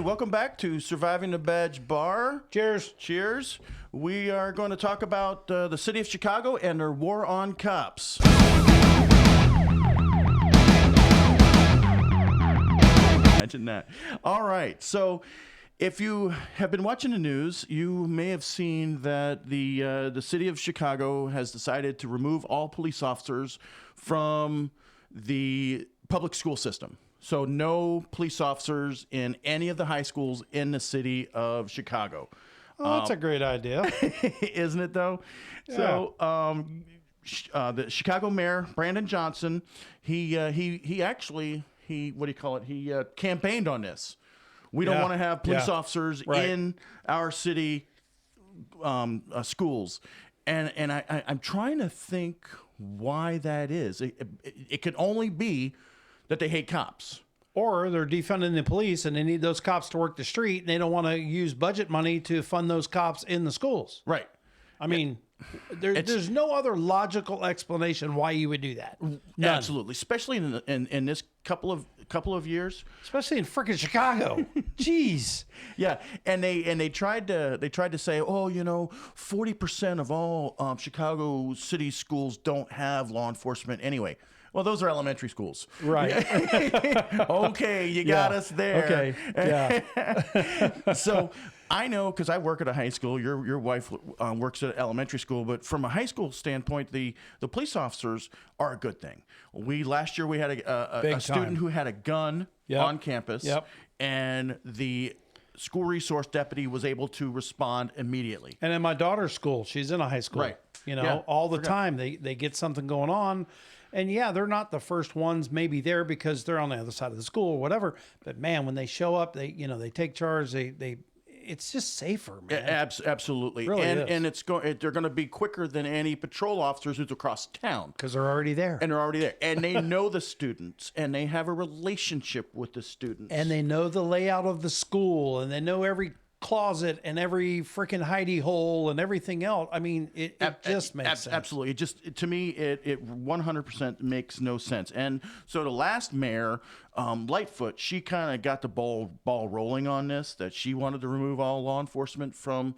welcome back to Surviving the Badge Bar. Cheers. Cheers. We are going to talk about the city of Chicago and their war on cops. Imagine that. All right. So if you have been watching the news, you may have seen that the city of Chicago has decided to remove all police officers from the public school system. So no police officers in any of the high schools in the city of Chicago. Oh, that's a great idea. Isn't it, though? Yeah. So the Chicago mayor, Brandon Johnson, he campaigned on this. We don't want to have police officers in our city schools. And I'm trying to think why that is. It could only be that they hate cops. Or they're defunding the police and they need those cops to work the street and they don't want to use budget money to fund those cops in the schools. Right. I mean, there's no other logical explanation why you would do that. None. Absolutely. Especially in this couple of years. Especially in frickin' Chicago. Jeez. Yeah. And they tried to say, 40% of all Chicago city schools don't have law enforcement anyway. Well, those are elementary schools. Right. Okay, you got us there. Okay. Yeah. So I know, because I work at a high school, your wife works at elementary school, but from a high school standpoint, the police officers are a good thing. Last year we had a student who had a gun on campus, and the school resource deputy was able to respond immediately. And in my daughter's school, she's in a high school. Right. All the time they get something going on. And yeah, they're not the first ones maybe there because they're on the other side of the school or whatever. But man, when they show up, they take charge. It's just safer, man. Absolutely. Really and they're going to be quicker than any patrol officers who's across town. Because they're already there. And they're already there. And they know the students, and they have a relationship with the students. And they know the layout of the school, and they know every closet and every freaking hidey hole and everything else. I mean, it just makes sense. Absolutely. To me, it 100% makes no sense. And so the last mayor, Lightfoot, she kind of got the ball rolling on this, that she wanted to remove all law enforcement from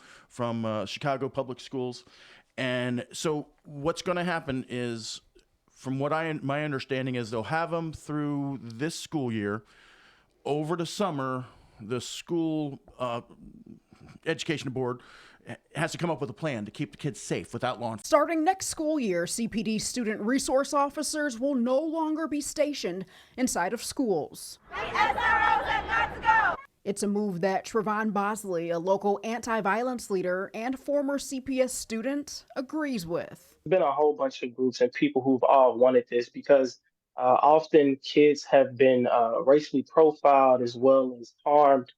Chicago public schools. And so what's going to happen is, from what my understanding is, they'll have them through this school year. Over the summer, the school education board has to come up with a plan to keep the kids safe without law enforcement. Starting next school year, CPD student resource officers will no longer be stationed inside of schools. The SROs have got to go! It's a move that Trevon Bosley, a local anti-violence leader and former CPS student, agrees with. There's been a whole bunch of groups and people who've all wanted this because often kids have been racially profiled as well as harmed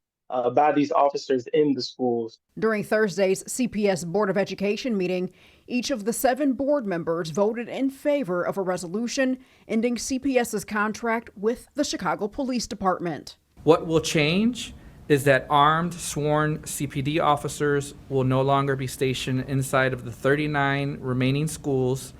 by these officers in the schools. During Thursday's CPS Board of Education meeting, each of the 7 board members voted in favor of a resolution ending CPS's contract with the Chicago Police Department. What will change is that armed, sworn CPD officers will no longer be stationed inside of the 39 remaining schools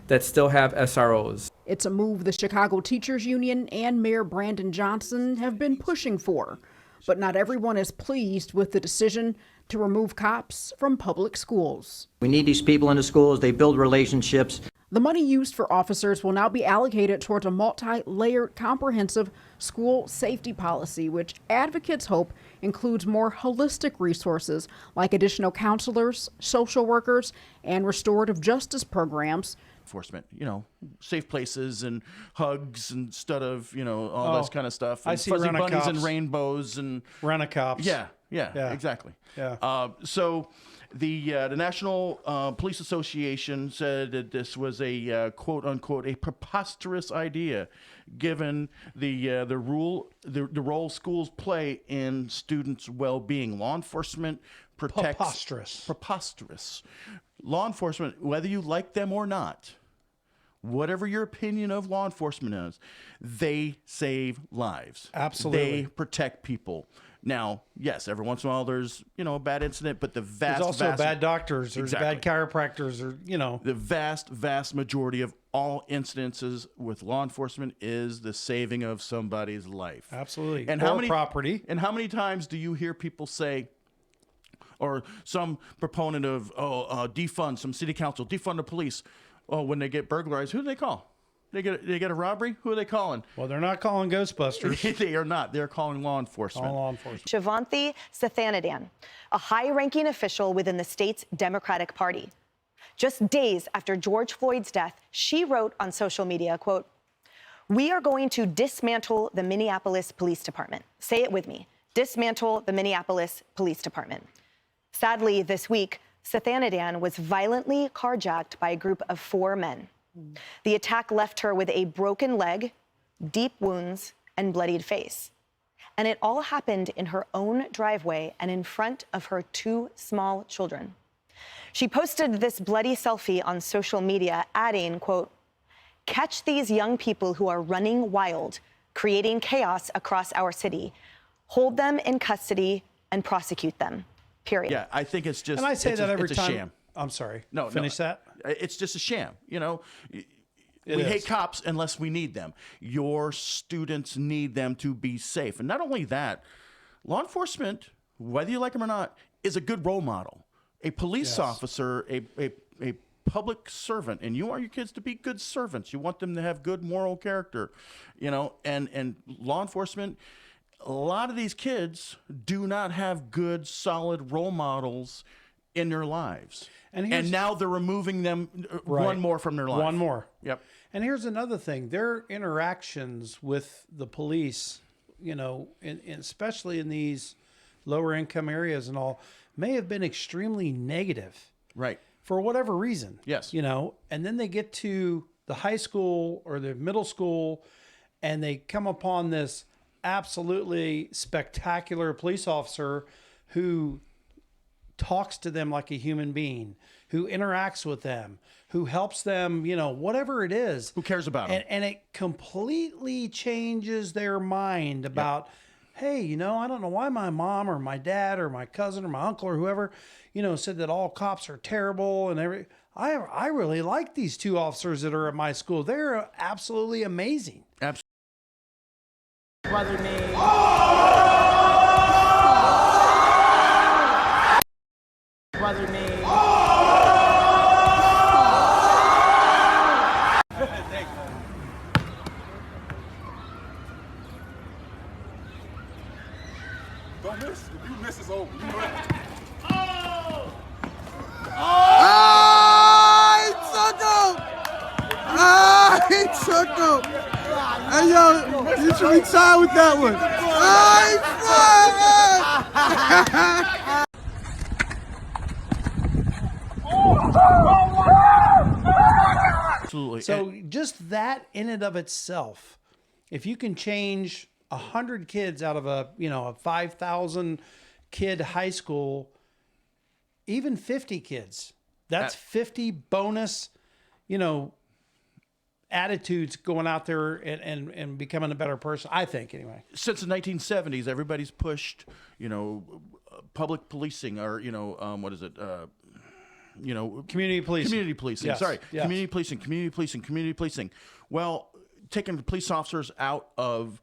that still have SROs. It's a move the Chicago Teachers Union and Mayor Brandon Johnson have been pushing for, but not everyone is pleased with the decision to remove cops from public schools. We need these people in the schools. They build relationships. The money used for officers will now be allocated towards a multi-layered, comprehensive school safety policy, which advocates hope includes more holistic resources like additional counselors, social workers, and restorative justice programs. Enforcement, safe places and hugs instead of, all this kind of stuff. And I see fuzzy bunnies rent-a-cops. and rainbows and Rent-a-cops. Yeah, exactly. Yeah. So the National Police Association said that this was a quote unquote a preposterous idea, given the role schools play in students' well-being. Law enforcement protects. Preposterous. Law enforcement, whether you like them or not, whatever your opinion of law enforcement is, they save lives. Absolutely. They protect people. Now, yes, every once in a while there's, a bad incident, but the vast, There's also vast, bad doctors, there's bad chiropractors, or the vast majority of all incidences with law enforcement is the saving of somebody's life. Absolutely. And or how many property. And how many times do you hear people say, or some proponent of, defund, some city council, defund the police? Oh, when they get burglarized, who do they call? They get a robbery? Who are they calling? Well, they're not calling Ghostbusters. They are not. They're calling law enforcement. All law enforcement. Shivanthi Sathanadan, a high-ranking official within the state's Democratic Party. Just days after George Floyd's death, she wrote on social media, quote, "We are going to dismantle the Minneapolis Police Department." Say it with me. Dismantle the Minneapolis Police Department. Sadly, this week, Sathanadan was violently carjacked by a group of 4 men. The attack left her with a broken leg, deep wounds, and bloodied face. And it all happened in her own driveway and in front of her 2 small children. She posted this bloody selfie on social media, adding, quote, "Catch these young people who are running wild, creating chaos across our city. Hold them in custody and prosecute them. Period." Yeah, I think it's just. And I say that every it's time. a sham. I'm sorry. No, Finish that. It's just a sham. We hate cops unless we need them. Your students need them to be safe. And not only that, law enforcement, whether you like them or not, is a good role model. A police officer, a public servant, and you want your kids to be good servants. You want them to have good moral character, and law enforcement. A lot of these kids do not have good, solid role models in their lives. And now they're removing them one more from their life. One more. Yep. And here's another thing. Their interactions with the police, especially in these lower income areas and all, may have been extremely negative. Right. For whatever reason. Yes. And then they get to the high school or the middle school and they come upon this absolutely spectacular police officer who talks to them like a human being, who interacts with them, who helps them, whatever it is. Who cares about them? And it completely changes their mind about, hey, I don't know why my mom or my dad or my cousin or my uncle or whoever, said that all cops are terrible and I really like these 2 officers that are at my school. They're absolutely amazing. Absolutely. Brother me. Brother me. Don't miss. If you miss, it's over. He took him. Hey, yo, you should be tied with that one. Absolutely. So just that in and of itself, if you can change 100 kids out of a 5,000 kid high school, even 50 kids, that's 50 bonus, attitudes going out there and becoming a better person, I think, anyway. Since the 1970s, everybody's pushed, public policing or, what is it? Community policing. Community policing. Yes. Sorry. Yes. Community policing. Well, taking the police officers out of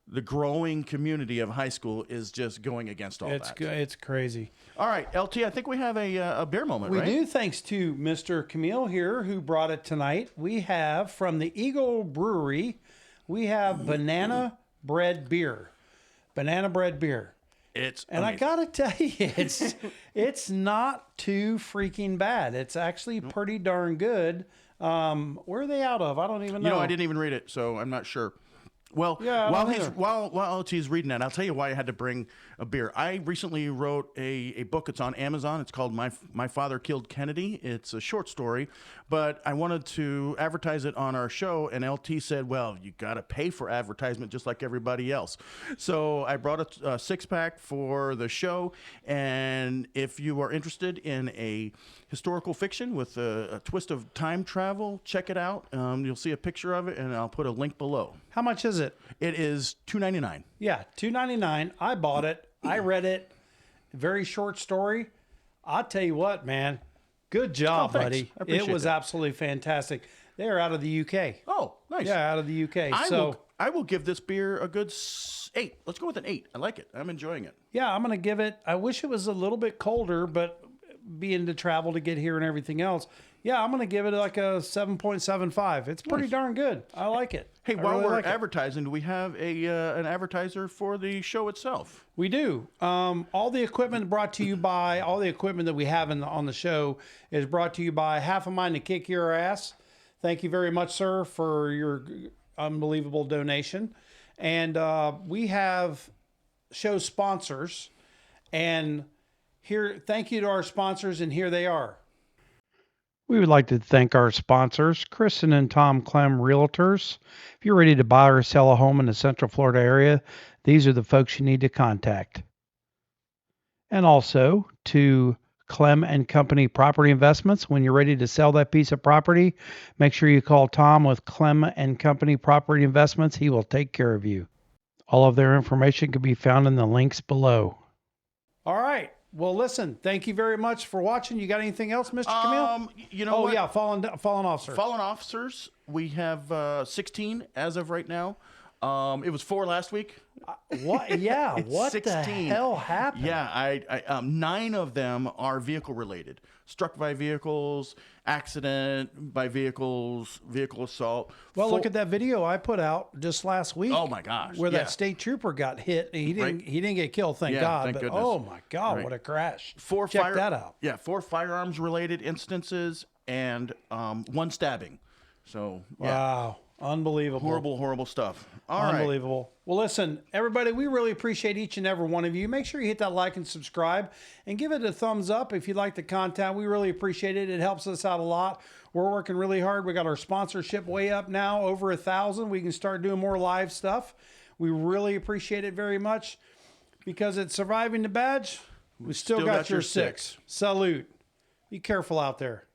the growing community of high school is just going against all that. It's crazy. All right, LT, I think we have a beer moment, We right? do, thanks to Mr. Camille here, who brought it tonight. We have, from the Eagle Brewery, we have banana bread beer. Banana bread beer. It's And amazing. I gotta tell you, it's not too freaking bad. It's actually pretty darn good. Where are they out of? I don't even know. I didn't even read it, so I'm not sure. Well, Yeah, while he's reading that, I'll tell you why I had to bring a beer. I recently wrote a book. It's on Amazon. It's called My Father Killed Kennedy. It's a short story, but I wanted to advertise it on our show, and LT said, well, you got to pay for advertisement just like everybody else. So I brought a six-pack for the show, and if you are interested in a historical fiction with a twist of time travel, check it out. You'll see a picture of it, and I'll put a link below. How much is it? It is $2.99. Yeah, $2.99. I bought it. I read it. Very short story. I'll tell you what, man. Good job, thanks. buddy. I appreciate It was that. absolutely fantastic. They are out of the UK. Oh, nice. Yeah, out of the UK. I will give this beer a good 8. Let's go with an 8. I like it. I'm enjoying it. Yeah, I'm going to give it, I wish it was a little bit colder, but being to travel to get here and everything else, yeah, I'm going to give it like a 7.75. It's pretty darn good. I like it. Hey, I while really we're like it. advertising, do we have an advertiser for the show itself? We do. All the equipment that we have on the show is brought to you by Half a Mind to Kick Your Ass. Thank you very much, sir, for your unbelievable donation. And we have show sponsors. And here, thank you to our sponsors, and here they are. We would like to thank our sponsors, Kristen and Tom Clem Realtors. If you're ready to buy or sell a home in the Central Florida area, these are the folks you need to contact. And also to Clem and Company Property Investments. When you're ready to sell that piece of property, make sure you call Tom with Clem and Company Property Investments. He will take care of you. All of their information can be found in the links below. All right. Well, listen, thank you very much for watching. You got anything else, Mr. Camille? You know what? Yeah, fallen officer. Fallen officers. We have 16 as of right now. It was 4 last week. What? Yeah. What 16. the hell happened? Yeah, I 9 of them are vehicle related. Struck by vehicles, accident by vehicles, vehicle assault. Well, look at that video I put out just last week. Oh my gosh! Where that state trooper got hit. He didn't get killed, thank God. Thank but goodness. oh my God, what a crash! 4 Check that out. Yeah, 4 firearms related instances and 1 stabbing. So yeah. Wow. Unbelievable. Horrible stuff. All right. Unbelievable. Well, listen, everybody, we really appreciate each and every one of you. Make sure you hit that like and subscribe and give it a thumbs up if you like the content. We really appreciate it. It helps us out a lot. We're working really hard. We got our sponsorship way up now, over 1,000. We can start doing more live stuff. We really appreciate it very much because it's surviving the badge. We still got your 6. Salute. Be careful out there.